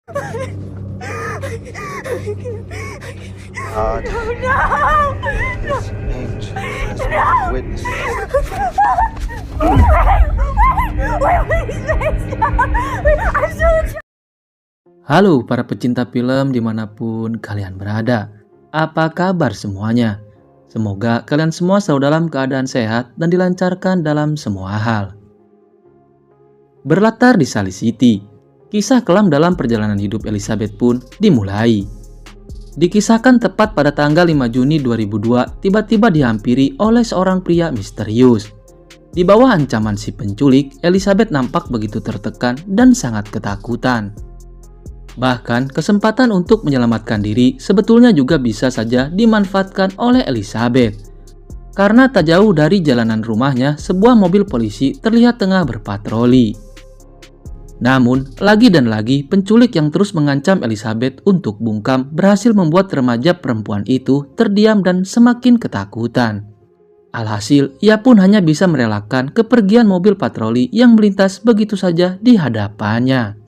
God, this angel has witnessed. Halo para pecinta film dimanapun kalian berada. Apa kabar semuanya? Semoga kalian semua selalu dalam keadaan sehat dan dilancarkan dalam semua hal. Berlatar di Sally City, kisah kelam dalam perjalanan hidup Elizabeth pun dimulai. Dikisahkan tepat pada tanggal 5 Juni 2002, tiba-tiba dihampiri oleh seorang pria misterius. Di bawah ancaman si penculik, Elizabeth nampak begitu tertekan dan sangat ketakutan. Bahkan, kesempatan untuk menyelamatkan diri sebetulnya juga bisa saja dimanfaatkan oleh Elizabeth. Karena tak jauh dari jalanan rumahnya, sebuah mobil polisi terlihat tengah berpatroli. Namun, lagi dan lagi, penculik yang terus mengancam Elizabeth untuk bungkam berhasil membuat remaja perempuan itu terdiam dan semakin ketakutan. Alhasil, ia pun hanya bisa merelakan kepergian mobil patroli yang melintas begitu saja di hadapannya.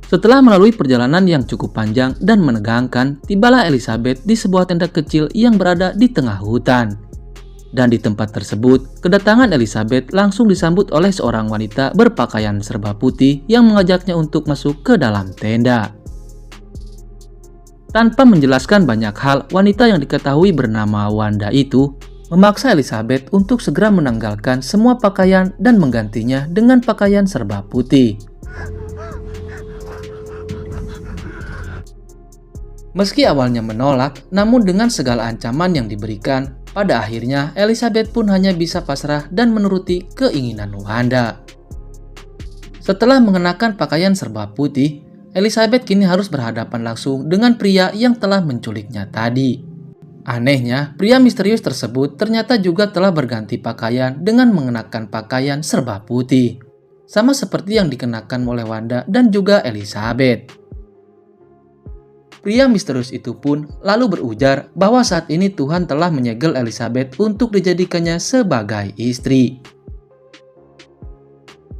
Setelah melalui perjalanan yang cukup panjang dan menegangkan, tibalah Elizabeth di sebuah tenda kecil yang berada di tengah hutan. Dan di tempat tersebut, kedatangan Elizabeth langsung disambut oleh seorang wanita berpakaian serba putih yang mengajaknya untuk masuk ke dalam tenda. Tanpa menjelaskan banyak hal, wanita yang diketahui bernama Wanda itu memaksa Elizabeth untuk segera menanggalkan semua pakaian dan menggantinya dengan pakaian serba putih. Meski awalnya menolak, namun dengan segala ancaman yang diberikan, pada akhirnya Elizabeth pun hanya bisa pasrah dan menuruti keinginan Wanda. Setelah mengenakan pakaian serba putih, Elizabeth kini harus berhadapan langsung dengan pria yang telah menculiknya tadi. Anehnya, pria misterius tersebut ternyata juga telah berganti pakaian dengan mengenakan pakaian serba putih. Sama seperti yang dikenakan oleh Wanda dan juga Elizabeth. Pria misterius itu pun lalu berujar bahwa saat ini Tuhan telah menyegel Elizabeth untuk dijadikannya sebagai istri.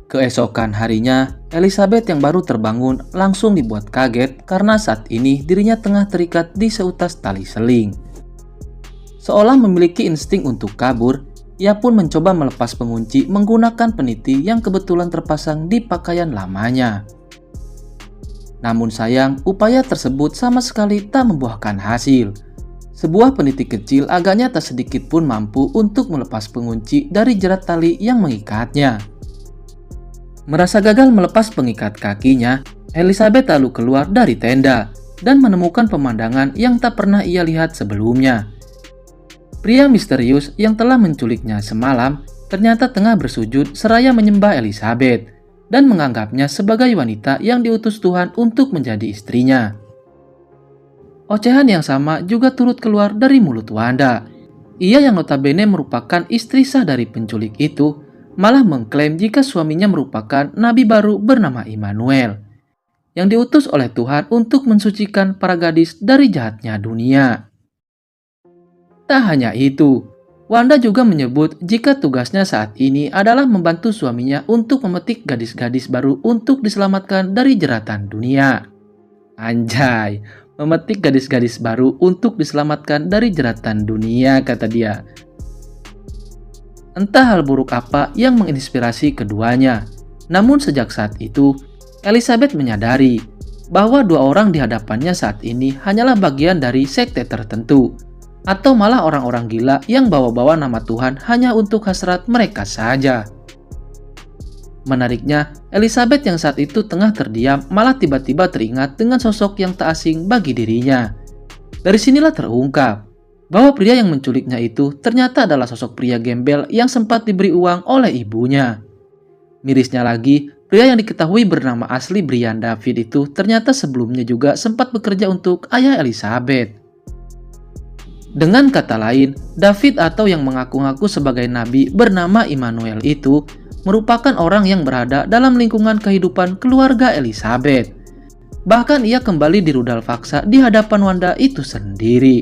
Keesokan harinya, Elizabeth yang baru terbangun langsung dibuat kaget karena saat ini dirinya tengah terikat di seutas tali seling. Seolah memiliki insting untuk kabur, ia pun mencoba melepas pengunci menggunakan peniti yang kebetulan terpasang di pakaian lamanya. Namun sayang, upaya tersebut sama sekali tak membuahkan hasil. Sebuah peniti kecil agaknya tak sedikit pun mampu untuk melepas pengunci dari jerat tali yang mengikatnya. Merasa gagal melepas pengikat kakinya, Elizabeth lalu keluar dari tenda dan menemukan pemandangan yang tak pernah ia lihat sebelumnya. Pria misterius yang telah menculiknya semalam ternyata tengah bersujud seraya menyembah Elizabeth dan menganggapnya sebagai wanita yang diutus Tuhan untuk menjadi istrinya. Ocehan yang sama juga turut keluar dari mulut Wanda. Ia yang notabene merupakan istri sah dari penculik itu malah mengklaim jika suaminya merupakan nabi baru bernama Immanuel yang diutus oleh Tuhan untuk mensucikan para gadis dari jahatnya dunia. Tak hanya itu, Wanda juga menyebut jika tugasnya saat ini adalah membantu suaminya untuk memetik gadis-gadis baru untuk diselamatkan dari jeratan dunia. Anjay, memetik gadis-gadis baru untuk diselamatkan dari jeratan dunia, kata dia. Entah hal buruk apa yang menginspirasi keduanya. Namun sejak saat itu, Elizabeth menyadari bahwa dua orang di hadapannya saat ini hanyalah bagian dari sekte tertentu. Atau malah orang-orang gila yang bawa-bawa nama Tuhan hanya untuk hasrat mereka saja. Menariknya, Elizabeth yang saat itu tengah terdiam malah tiba-tiba teringat dengan sosok yang tak asing bagi dirinya. Dari sinilah terungkap bahwa pria yang menculiknya itu ternyata adalah sosok pria gembel yang sempat diberi uang oleh ibunya. Mirisnya lagi, pria yang diketahui bernama asli Brian David itu ternyata sebelumnya juga sempat bekerja untuk ayah Elizabeth. Dengan kata lain, David atau yang mengaku-ngaku sebagai nabi bernama Immanuel itu merupakan orang yang berada dalam lingkungan kehidupan keluarga Elizabeth. Bahkan ia kembali dirudal paksa di hadapan Wanda itu sendiri.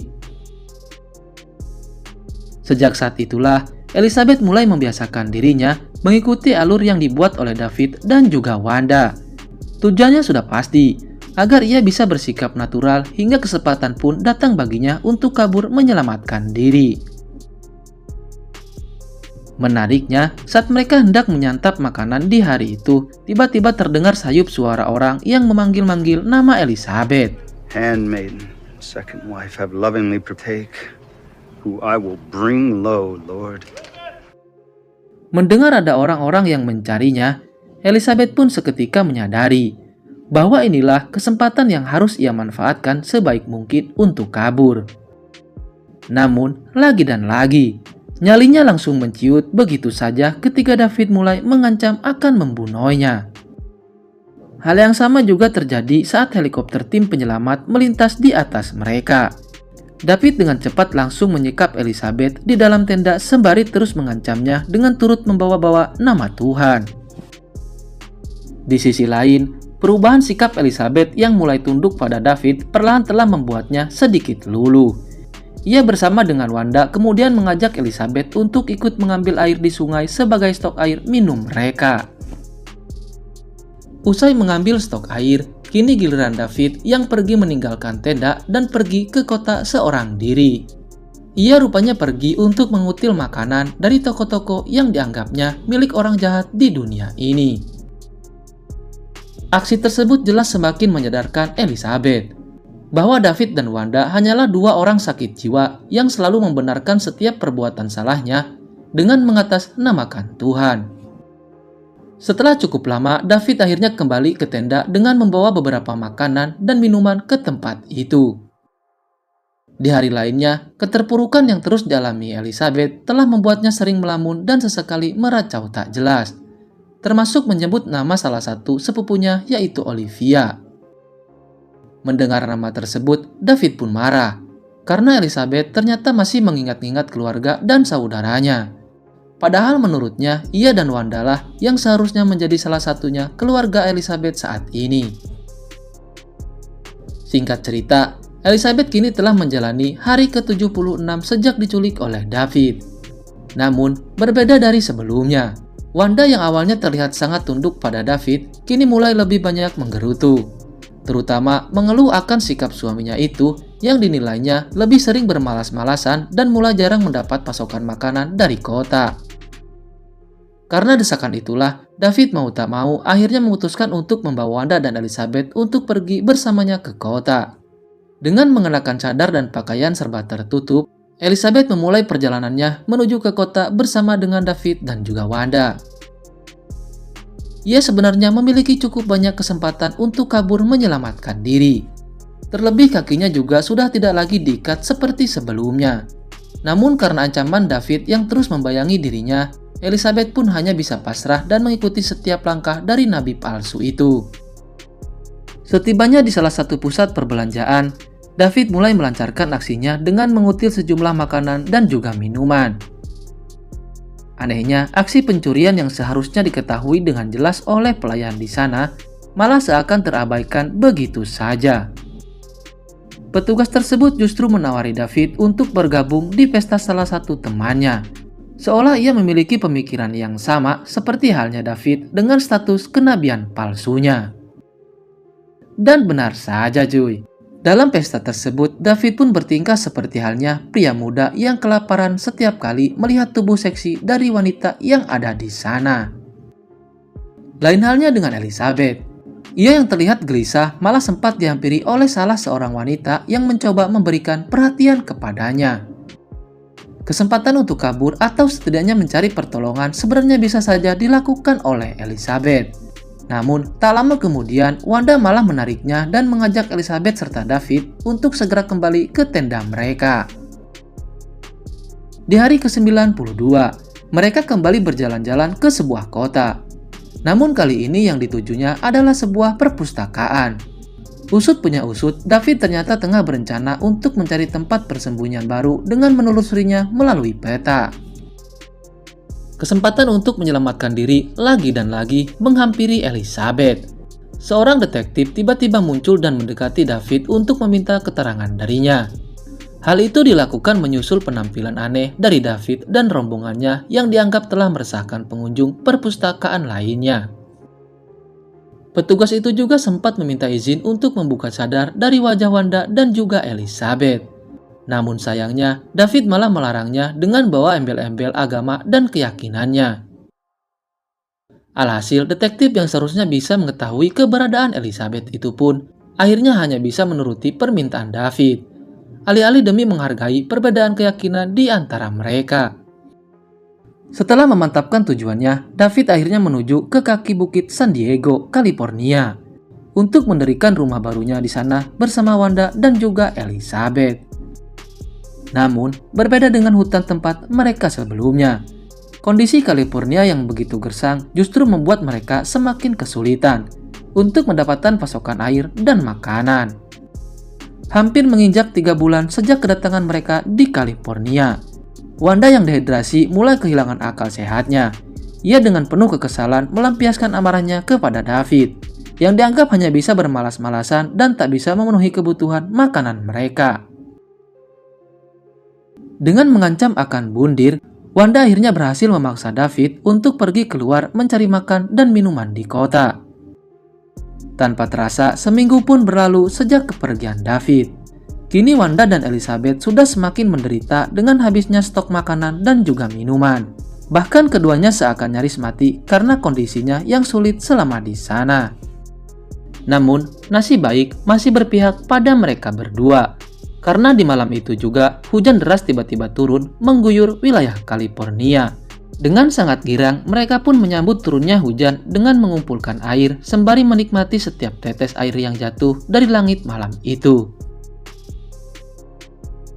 Sejak saat itulah, Elizabeth mulai membiasakan dirinya mengikuti alur yang dibuat oleh David dan juga Wanda. Tujuannya sudah pasti, agar ia bisa bersikap natural hingga kesempatan pun datang baginya untuk kabur menyelamatkan diri. Menariknya, saat mereka hendak menyantap makanan di hari itu, tiba-tiba terdengar sayup suara orang yang memanggil-manggil nama Elizabeth. Handmaiden, second wife, have lovingly partake, who I will bring low, Lord. Mendengar ada orang-orang yang mencarinya, Elizabeth pun seketika menyadari bahwa inilah kesempatan yang harus ia manfaatkan sebaik mungkin untuk kabur. Namun, lagi dan lagi, nyalinya langsung menciut begitu saja ketika David mulai mengancam akan membunuhnya. Hal yang sama juga terjadi saat helikopter tim penyelamat melintas di atas mereka. David dengan cepat langsung menyekap Elizabeth di dalam tenda sembari terus mengancamnya dengan turut membawa-bawa nama Tuhan. Di sisi lain, perubahan sikap Elizabeth yang mulai tunduk pada David perlahan telah membuatnya sedikit luluh. Ia bersama dengan Wanda kemudian mengajak Elizabeth untuk ikut mengambil air di sungai sebagai stok air minum mereka. Usai mengambil stok air, kini giliran David yang pergi meninggalkan tenda dan pergi ke kota seorang diri. Ia rupanya pergi untuk mengutil makanan dari toko-toko yang dianggapnya milik orang jahat di dunia ini. Aksi tersebut jelas semakin menyadarkan Elizabeth bahwa David dan Wanda hanyalah dua orang sakit jiwa yang selalu membenarkan setiap perbuatan salahnya dengan mengatasnamakan Tuhan. Setelah cukup lama, David akhirnya kembali ke tenda dengan membawa beberapa makanan dan minuman ke tempat itu. Di hari lainnya, keterpurukan yang terus dialami Elizabeth telah membuatnya sering melamun dan sesekali meracau tak jelas, termasuk menyebut nama salah satu sepupunya yaitu Olivia. Mendengar nama tersebut, David pun marah, karena Elizabeth ternyata masih mengingat-ingat keluarga dan saudaranya. Padahal menurutnya, ia dan Wanda lah yang seharusnya menjadi salah satunya keluarga Elizabeth saat ini. Singkat cerita, Elizabeth kini telah menjalani hari ke-76 sejak diculik oleh David. Namun, berbeda dari sebelumnya, Wanda yang awalnya terlihat sangat tunduk pada David, kini mulai lebih banyak menggerutu. Terutama mengeluh akan sikap suaminya itu yang dinilainya lebih sering bermalas-malasan dan mulai jarang mendapat pasokan makanan dari kota. Karena desakan itulah, David mau tak mau akhirnya memutuskan untuk membawa Wanda dan Elizabeth untuk pergi bersamanya ke kota. Dengan mengenakan cadar dan pakaian serba tertutup, Elizabeth memulai perjalanannya menuju ke kota bersama dengan David dan juga Wanda. Ia sebenarnya memiliki cukup banyak kesempatan untuk kabur menyelamatkan diri. Terlebih kakinya juga sudah tidak lagi diikat seperti sebelumnya. Namun karena ancaman David yang terus membayangi dirinya, Elizabeth pun hanya bisa pasrah dan mengikuti setiap langkah dari nabi palsu itu. Setibanya di salah satu pusat perbelanjaan, David mulai melancarkan aksinya dengan mengutil sejumlah makanan dan juga minuman. Anehnya, aksi pencurian yang seharusnya diketahui dengan jelas oleh pelayan di sana malah seakan terabaikan begitu saja. Petugas tersebut justru menawari David untuk bergabung di pesta salah satu temannya, seolah ia memiliki pemikiran yang sama seperti halnya David dengan status kenabian palsunya. Dan benar saja cuy. Dalam pesta tersebut, David pun bertingkah seperti halnya pria muda yang kelaparan setiap kali melihat tubuh seksi dari wanita yang ada di sana. Lain halnya dengan Elizabeth. Ia yang terlihat gelisah malah sempat dihampiri oleh salah seorang wanita yang mencoba memberikan perhatian kepadanya. Kesempatan untuk kabur atau setidaknya mencari pertolongan sebenarnya bisa saja dilakukan oleh Elizabeth. Namun, tak lama kemudian, Wanda malah menariknya dan mengajak Elizabeth serta David untuk segera kembali ke tenda mereka. Di hari ke-92, mereka kembali berjalan-jalan ke sebuah kota. Namun kali ini yang ditujunya adalah sebuah perpustakaan. Usut punya usut, David ternyata tengah berencana untuk mencari tempat persembunyian baru dengan menelusurinya melalui peta. Kesempatan untuk menyelamatkan diri lagi dan lagi menghampiri Elizabeth. Seorang detektif tiba-tiba muncul dan mendekati David untuk meminta keterangan darinya. Hal itu dilakukan menyusul penampilan aneh dari David dan rombongannya yang dianggap telah meresahkan pengunjung perpustakaan lainnya. Petugas itu juga sempat meminta izin untuk membuka cadar dari wajah Wanda dan juga Elizabeth. Namun sayangnya, David malah melarangnya dengan bawa embel-embel agama dan keyakinannya. Alhasil, detektif yang seharusnya bisa mengetahui keberadaan Elizabeth itu pun akhirnya hanya bisa menuruti permintaan David, alih-alih demi menghargai perbedaan keyakinan di antara mereka. Setelah memantapkan tujuannya, David akhirnya menuju ke kaki bukit San Diego, California, untuk mendirikan rumah barunya di sana bersama Wanda dan juga Elizabeth. Namun, berbeda dengan hutan tempat mereka sebelumnya, kondisi California yang begitu gersang justru membuat mereka semakin kesulitan untuk mendapatkan pasokan air dan makanan. Hampir menginjak 3 bulan sejak kedatangan mereka di California, Wanda yang dehidrasi mulai kehilangan akal sehatnya. Ia dengan penuh kekesalan melampiaskan amarahnya kepada David, yang dianggap hanya bisa bermalas-malasan dan tak bisa memenuhi kebutuhan makanan mereka. Dengan mengancam akan bundir, Wanda akhirnya berhasil memaksa David untuk pergi keluar mencari makan dan minuman di kota. Tanpa terasa, seminggu pun berlalu sejak kepergian David. Kini Wanda dan Elizabeth sudah semakin menderita dengan habisnya stok makanan dan juga minuman. Bahkan keduanya seakan nyaris mati karena kondisinya yang sulit selama di sana. Namun, nasib baik masih berpihak pada mereka berdua. Karena di malam itu juga, hujan deras tiba-tiba turun mengguyur wilayah California. Dengan sangat girang, mereka pun menyambut turunnya hujan dengan mengumpulkan air sembari menikmati setiap tetes air yang jatuh dari langit malam itu.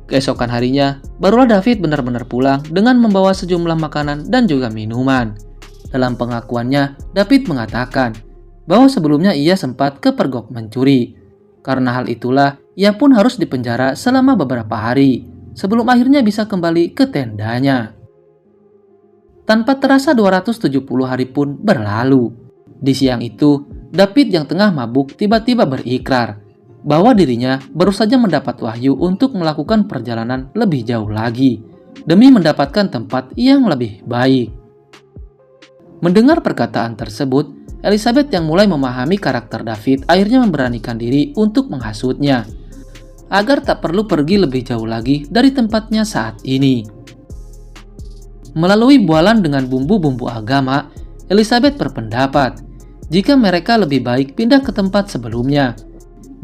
Keesokan harinya, barulah David benar-benar pulang dengan membawa sejumlah makanan dan juga minuman. Dalam pengakuannya, David mengatakan bahwa sebelumnya ia sempat kepergok mencuri. Karena hal itulah, ia pun harus dipenjara selama beberapa hari, sebelum akhirnya bisa kembali ke tendanya. Tanpa terasa 270 hari pun berlalu. Di siang itu, David yang tengah mabuk tiba-tiba berikrar bahwa dirinya baru saja mendapat wahyu untuk melakukan perjalanan lebih jauh lagi, demi mendapatkan tempat yang lebih baik. Mendengar perkataan tersebut, Elizabeth yang mulai memahami karakter David akhirnya memberanikan diri untuk menghasutnya, agar tak perlu pergi lebih jauh lagi dari tempatnya saat ini. Melalui bualan dengan bumbu-bumbu agama, Elizabeth berpendapat jika mereka lebih baik pindah ke tempat sebelumnya,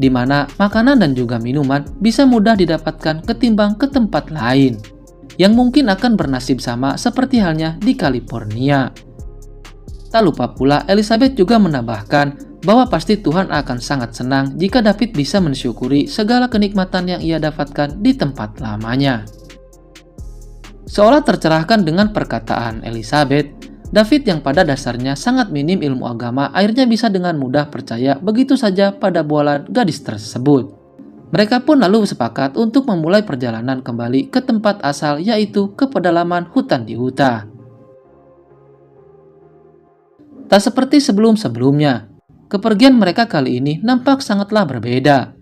di mana makanan dan juga minuman bisa mudah didapatkan ketimbang ke tempat lain, yang mungkin akan bernasib sama seperti halnya di California. Tak lupa pula Elizabeth juga menambahkan bahwa pasti Tuhan akan sangat senang jika David bisa mensyukuri segala kenikmatan yang ia dapatkan di tempat lamanya. Seolah tercerahkan dengan perkataan Elizabeth, David yang pada dasarnya sangat minim ilmu agama akhirnya bisa dengan mudah percaya begitu saja pada bualan gadis tersebut. Mereka pun lalu sepakat untuk memulai perjalanan kembali ke tempat asal, yaitu ke pedalaman hutan di Utah. Tak seperti sebelum-sebelumnya, kepergian mereka kali ini nampak sangatlah berbeda.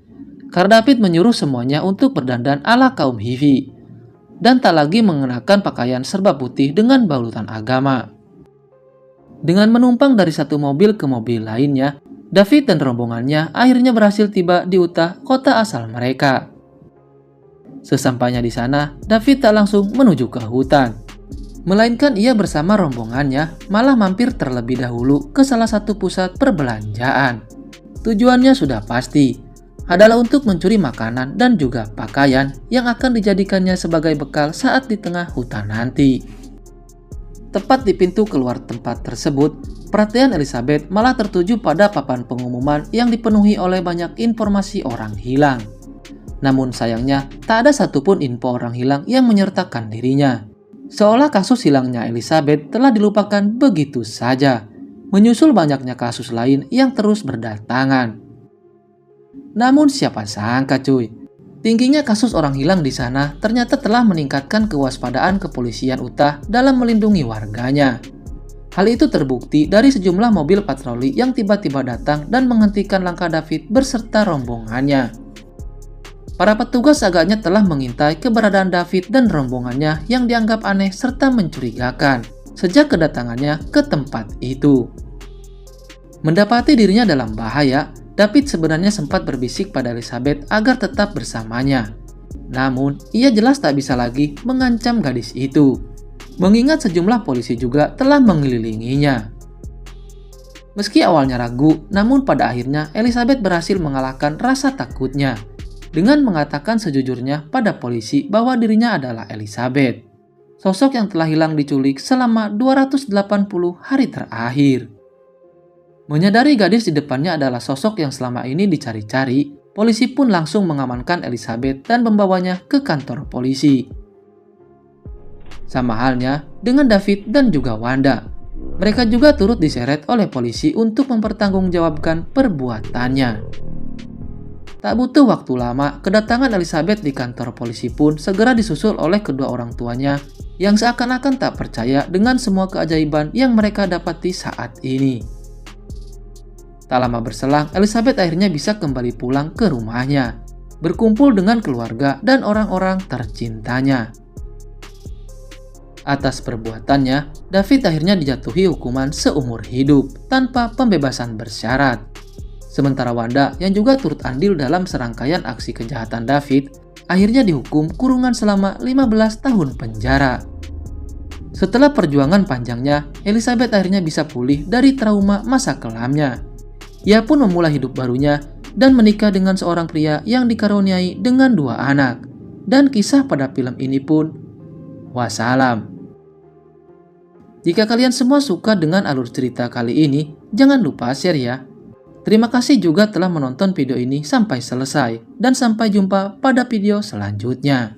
Karena David menyuruh semuanya untuk berdandan ala kaum Hivi, dan tak lagi mengenakan pakaian serba putih dengan balutan agama. Dengan menumpang dari satu mobil ke mobil lainnya, David dan rombongannya akhirnya berhasil tiba di Utah, kota asal mereka. Sesampainya di sana, David tak langsung menuju ke hutan, melainkan ia bersama rombongannya malah mampir terlebih dahulu ke salah satu pusat perbelanjaan. Tujuannya sudah pasti, adalah untuk mencuri makanan dan juga pakaian yang akan dijadikannya sebagai bekal saat di tengah hutan nanti. Tepat di pintu keluar tempat tersebut, perhatian Elizabeth malah tertuju pada papan pengumuman yang dipenuhi oleh banyak informasi orang hilang. Namun sayangnya, tak ada satupun info orang hilang yang menyertakan dirinya. Seolah kasus hilangnya Elizabeth telah dilupakan begitu saja, menyusul banyaknya kasus lain yang terus berdatangan. Namun siapa sangka cuy, tingginya kasus orang hilang di sana ternyata telah meningkatkan kewaspadaan kepolisian Utah dalam melindungi warganya. Hal itu terbukti dari sejumlah mobil patroli yang tiba-tiba datang dan menghentikan langkah David berserta rombongannya. Para petugas agaknya telah mengintai keberadaan David dan rombongannya yang dianggap aneh serta mencurigakan sejak kedatangannya ke tempat itu. Mendapati dirinya dalam bahaya, David sebenarnya sempat berbisik pada Elizabeth agar tetap bersamanya. Namun, ia jelas tak bisa lagi mengancam gadis itu, mengingat sejumlah polisi juga telah mengelilinginya. Meski awalnya ragu, namun pada akhirnya Elizabeth berhasil mengalahkan rasa takutnya dengan mengatakan sejujurnya pada polisi bahwa dirinya adalah Elizabeth, sosok yang telah hilang diculik selama 280 hari terakhir. Menyadari gadis di depannya adalah sosok yang selama ini dicari-cari, polisi pun langsung mengamankan Elizabeth dan membawanya ke kantor polisi. Sama halnya dengan David dan juga Wanda. Mereka juga turut diseret oleh polisi untuk mempertanggungjawabkan perbuatannya. Tak butuh waktu lama, kedatangan Elizabeth di kantor polisi pun segera disusul oleh kedua orang tuanya yang seakan-akan tak percaya dengan semua keajaiban yang mereka dapati saat ini. Tak lama berselang, Elizabeth akhirnya bisa kembali pulang ke rumahnya, berkumpul dengan keluarga dan orang-orang tercintanya. Atas perbuatannya, David akhirnya dijatuhi hukuman seumur hidup tanpa pembebasan bersyarat. Sementara Wanda, yang juga turut andil dalam serangkaian aksi kejahatan David, akhirnya dihukum kurungan selama 15 tahun penjara. Setelah perjuangan panjangnya, Elizabeth akhirnya bisa pulih dari trauma masa kelamnya. Ia pun memulai hidup barunya dan menikah dengan seorang pria yang dikaruniai dengan 2 anak. Dan kisah pada film ini pun wassalam. Jika kalian semua suka dengan alur cerita kali ini, jangan lupa share ya. Terima kasih juga telah menonton video ini sampai selesai, dan sampai jumpa pada video selanjutnya.